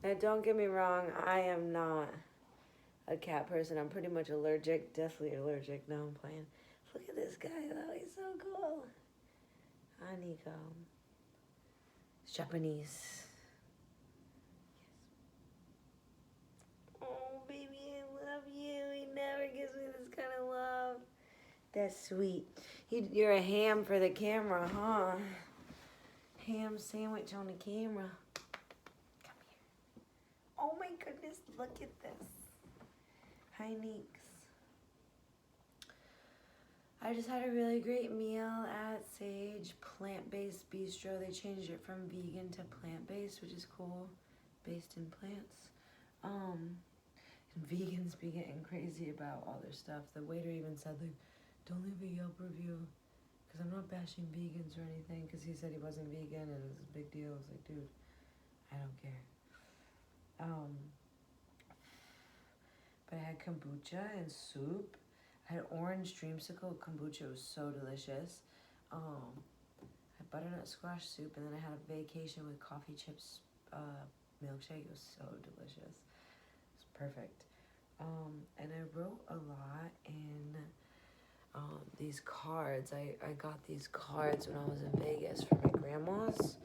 Now, don't get me wrong, I am not a cat person. I'm pretty much allergic, deathly allergic. No, I'm playing. Look at this guy, though. He's so cool. Hi, Nico. Japanese. Oh, baby, I love you. He never gives me this kind of love. That's sweet. You're a ham for the camera, huh? Ham sandwich on the camera. Come here. Oh my goodness, look at this. Hi, Neeks. I just had a really great meal at Sage Plant-Based Bistro. They changed it from vegan to plant-based, which is cool. Based in plants. And vegans be getting crazy about all their stuff. The waiter even said, like, don't leave a Yelp review, because I'm not bashing vegans or anything, because he said he wasn't vegan and it was a big deal. I was like, dude, I don't care. But I had kombucha and soup. I had orange dreamsicle kombucha. It was so delicious. I had butternut squash soup, and then I had a vacation with coffee chips milkshake. It was so delicious. It was perfect. And I wrote a lot in these cards. I got these cards when I was in Vegas for my grandma's.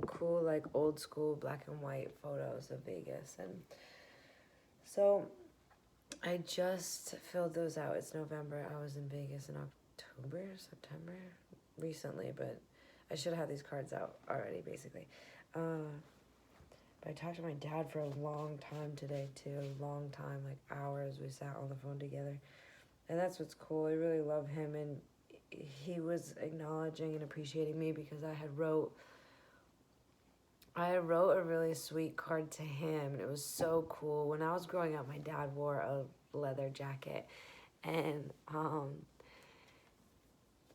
Cool, like old school black and white photos of Vegas. And so I just filled those out. It's November. I was in Vegas in October, September, recently, but I should have these cards out already, basically. But I talked to my dad for a long time today, too. A long time, like hours. We sat on the phone together. And that's what's cool. I really love him, and he was acknowledging and appreciating me because I had wrote a really sweet card to him, and it was so cool. When I was growing up, my dad wore a leather jacket, and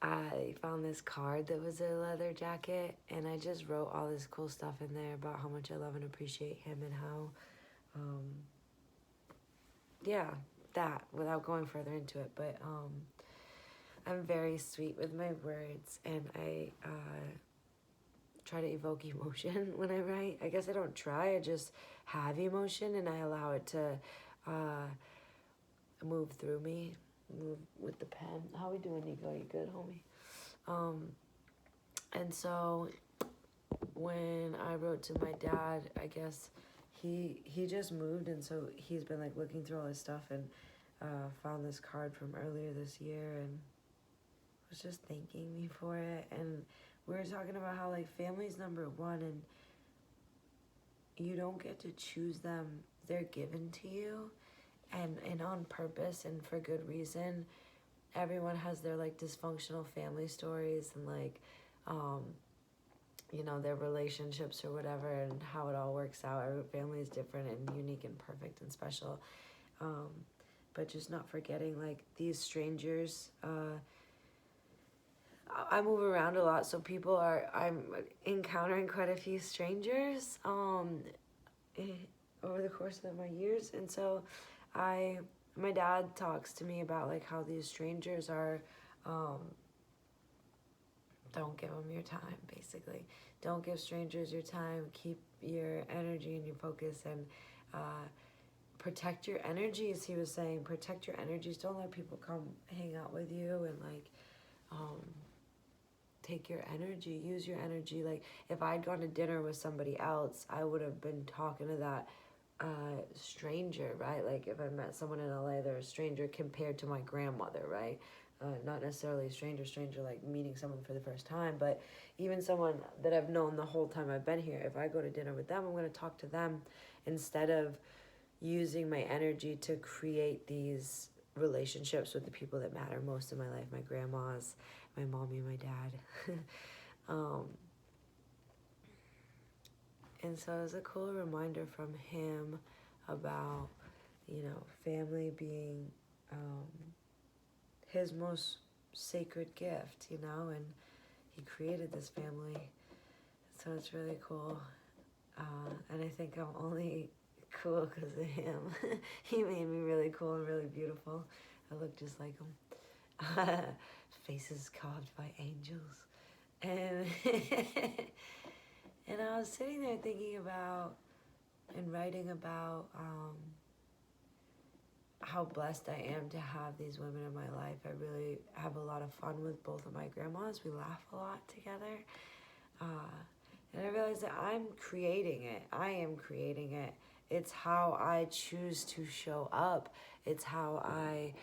I found this card that was a leather jacket, and I just wrote all this cool stuff in there about how much I love and appreciate him, and how, that, without going further into it, but I'm very sweet with my words, and I try to evoke emotion when I write. I guess I don't try, I just have emotion, and I allow it to move through me, move with the pen. How we doing, Nico? You good, homie? And so when I wrote to my dad, I guess he just moved, and so he's been like looking through all his stuff, and found this card from earlier this year, and was just thanking me for it. And we were talking about how like family's number one, and you don't get to choose them. They're given to you, and on purpose and for good reason. Everyone has their like dysfunctional family stories, and like their relationships or whatever, and how it all works out. Every family is different and unique and perfect and special. But just not forgetting like these strangers. I move around a lot, so I'm encountering quite a few strangers over the course of my years. And so my dad talks to me about like how these strangers are, don't give them your time, basically. Don't give strangers your time. Keep your energy and your focus, and protect your energies. He was saying, protect your energies. Don't let people come hang out with you and like take your energy, use your energy. Like if I'd gone to dinner with somebody else, I would have been talking to that stranger, right? Like if I met someone in LA, they're a stranger compared to my grandmother, right? Not necessarily a stranger like meeting someone for the first time, but even someone that I've known the whole time I've been here. If I go to dinner with them, I'm going to talk to them instead of using my energy to create these relationships with the people that matter most in my life, my grandmas, my mommy, my dad. And so it was a cool reminder from him about, family being his most sacred gift, and he created this family. So it's really cool. And I think I'm only cool because of him. He made me really cool and really beautiful. I look just like him. Faces carved by angels. And and I was sitting there thinking about and writing about how blessed I am to have these women in my life. I really have a lot of fun with both of my grandmas. We laugh a lot together. And I realized that I'm creating it. I am creating it. It's how I choose to show up. It's how I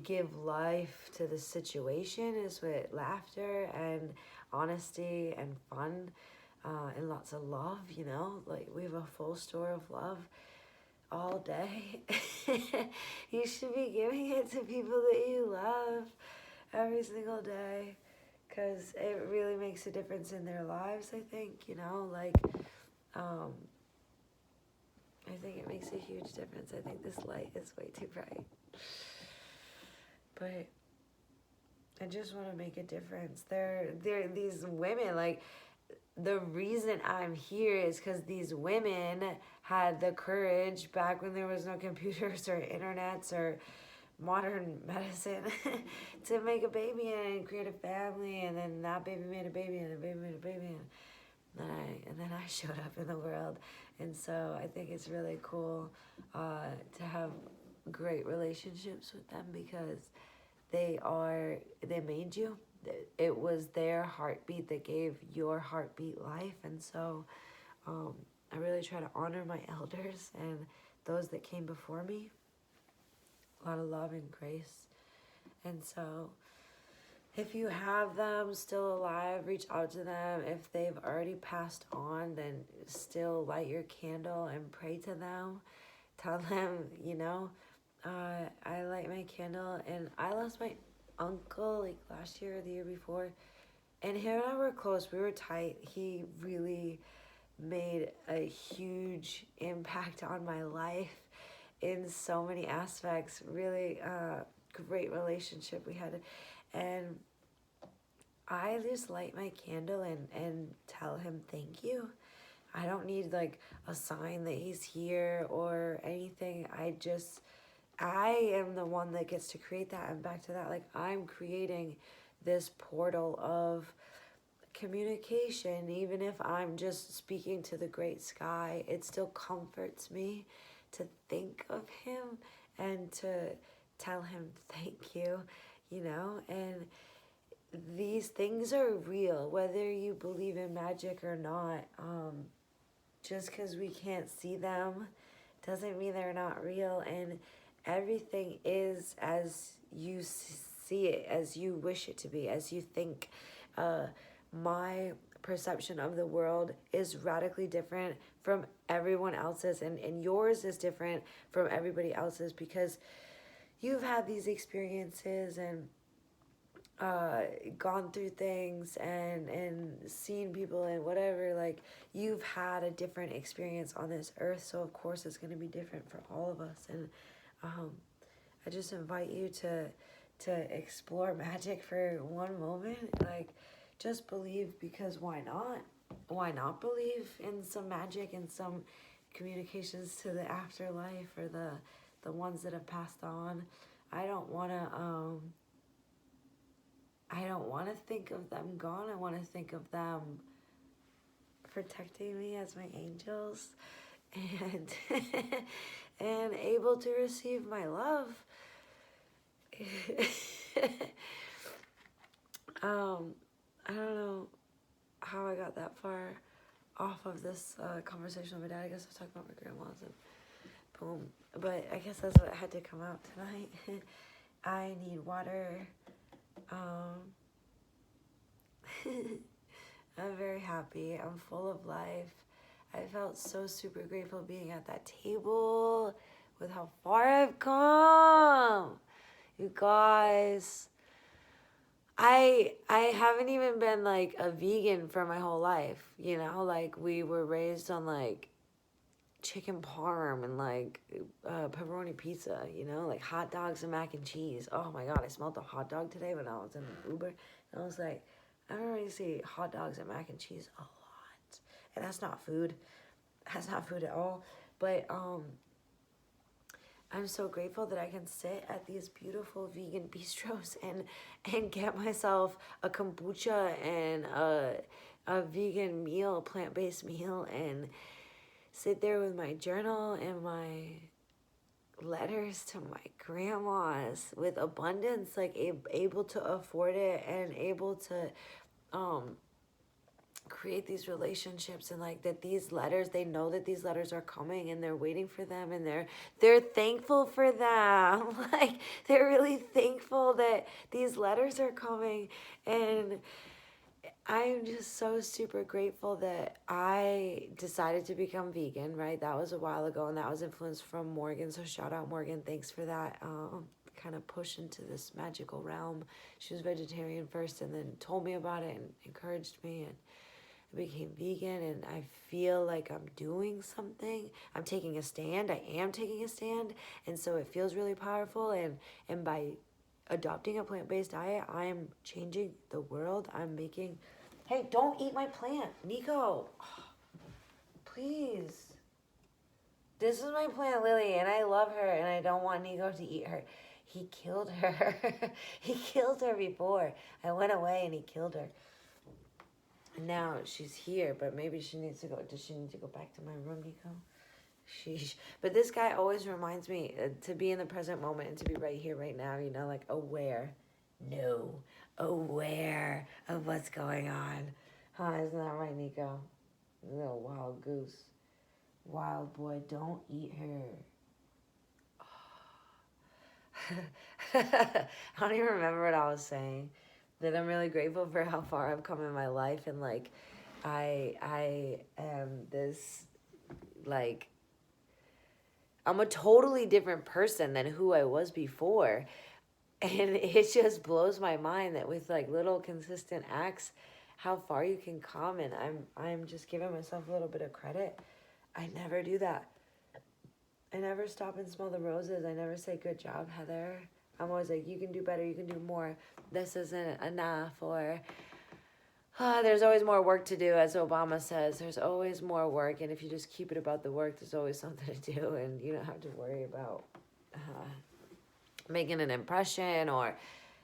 give life to the situation, is with laughter and honesty and fun, and lots of love, you know? Like, we have a full store of love all day. You should be giving it to people that you love every single day, because it really makes a difference in their lives, I think, you know? Like, I think it makes a huge difference. I think this light is way too bright. But I just want to make a difference. They're these women, like, the reason I'm here is because these women had the courage back when there was no computers or internets or modern medicine to make a baby and create a family, and then that baby made a baby and a baby made a baby, and then I showed up in the world. And so I think it's really cool to have great relationships with them, because they made you. It was their heartbeat that gave your heartbeat life. And so I really try to honor my elders and those that came before me. A lot of love and grace. And so if you have them still alive, reach out to them. If they've already passed on, then still light your candle and pray to them. Tell them, you know, I light my candle, and I lost my uncle like last year or the year before, and him and I were close. We were tight. He really made a huge impact on my life in so many aspects. Really great relationship we had, and I just light my candle and tell him thank you. I don't need like a sign that he's here or anything. I am the one that gets to create that. And back to that, like, I'm creating this portal of communication. Even if I'm just speaking to the great sky, it still comforts me to think of him and to tell him thank you, you know? And these things are real, whether you believe in magic or not. Just because we can't see them doesn't mean they're not real. And everything is as you see it, as you wish it to be, as you think. My perception of the world is radically different from everyone else's, and yours is different from everybody else's, because you've had these experiences and gone through things and seen people and whatever. Like, you've had a different experience on this earth, so of course it's going to be different for all of us. And I just invite you to explore magic for one moment. Like, just believe, because why not? Why not believe in some magic and some communications to the afterlife, or the ones that have passed on? I don't want to think of them gone. I want to think of them protecting me as my angels, and and able to receive my love. I don't know how I got that far off of this conversation with my dad. I guess I was talking about my grandma's and boom. But I guess that's what had to come out tonight. I need water. I'm very happy. I'm full of life. I felt so super grateful being at that table with how far I've come. You guys, I haven't even been like a vegan for my whole life, you know? Like, we were raised on like chicken parm and like pepperoni pizza, you know, like hot dogs and mac and cheese. Oh my God, I smelled the hot dog today when I was in the Uber, and I was like, I don't really see hot dogs and mac and cheese a lot, and that's not food. That's not food at all. But I'm so grateful that I can sit at these beautiful vegan bistros and get myself a kombucha and a vegan meal, a plant-based meal, and sit there with my journal and my letters to my grandmas with abundance, like able to afford it and able to create these relationships, and like that these letters, they know that these letters are coming and they're waiting for them, and they're thankful for them. Like they're really thankful that these letters are coming. And I'm just so super grateful that I decided to become vegan, right? That was a while ago, and that was influenced from Morgan. So shout out Morgan. Thanks for that kind of push into this magical realm. She was vegetarian first and then told me about it and encouraged me, and I became vegan, and I feel like I'm doing something. I'm taking a stand. I am taking a stand. And so it feels really powerful. And by adopting a plant-based diet, I am changing the world. I'm making... Hey, don't eat my plant, Nico. Oh, please. This is my plant, Lily, and I love her, and I don't want Nico to eat her. He killed her. He killed her before. I went away, and he killed her. And now she's here, but maybe she needs to go. Does she need to go back to my room, Nico? Sheesh. But this guy always reminds me to be in the present moment and to be right here, right now, you know, like aware. No, aware of what's going on. Huh, isn't that right, Nico? Little wild goose. Wild boy, don't eat her. I don't even remember what I was saying. That I'm really grateful for how far I've come in my life, and like I am this, like, I'm a totally different person than who I was before. And it just blows my mind that with like little consistent acts, how far you can come. And I'm just giving myself a little bit of credit. I never do that. I never stop and smell the roses. I never say, good job, Heather. I'm always like, you can do better. You can do more. This isn't enough. Or there's always more work to do, as Obama says. There's always more work. And if you just keep it about the work, there's always something to do. And you don't have to worry about making an impression or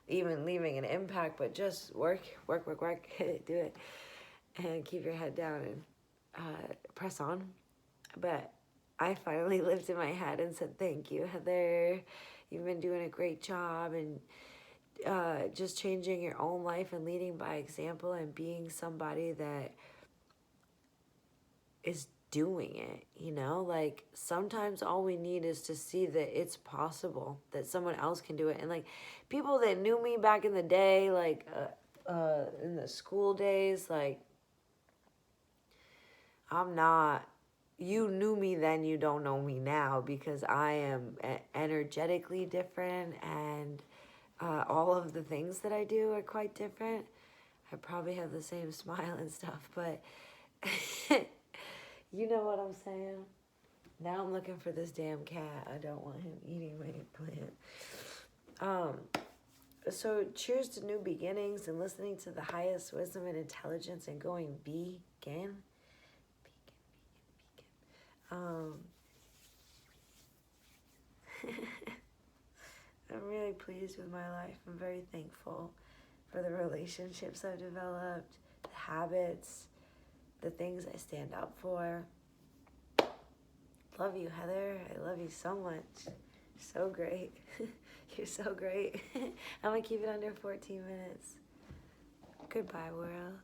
even leaving an impact, but just work, do it, and keep your head down and press on. But I finally lifted my head and said, thank you, Heather. You've been doing a great job, and just changing your own life and leading by example and being somebody that is doing it, you know? Like, sometimes all we need is to see that it's possible, that someone else can do it. And, like, people that knew me back in the day, like, in the school days, like, I'm not... You knew me then, you don't know me now, because I am energetically different, and all of the things that I do are quite different. I probably have the same smile and stuff, but... You know what I'm saying? Now I'm looking for this damn cat. I don't want him eating my plant. So cheers to new beginnings and listening to the highest wisdom and intelligence and going vegan. I'm really pleased with my life. I'm very thankful for the relationships I've developed, the habits, the things I stand up for. Love you, Heather. I love you so much. So great. You're so great. I'm going to keep it under 14 minutes. Goodbye, world.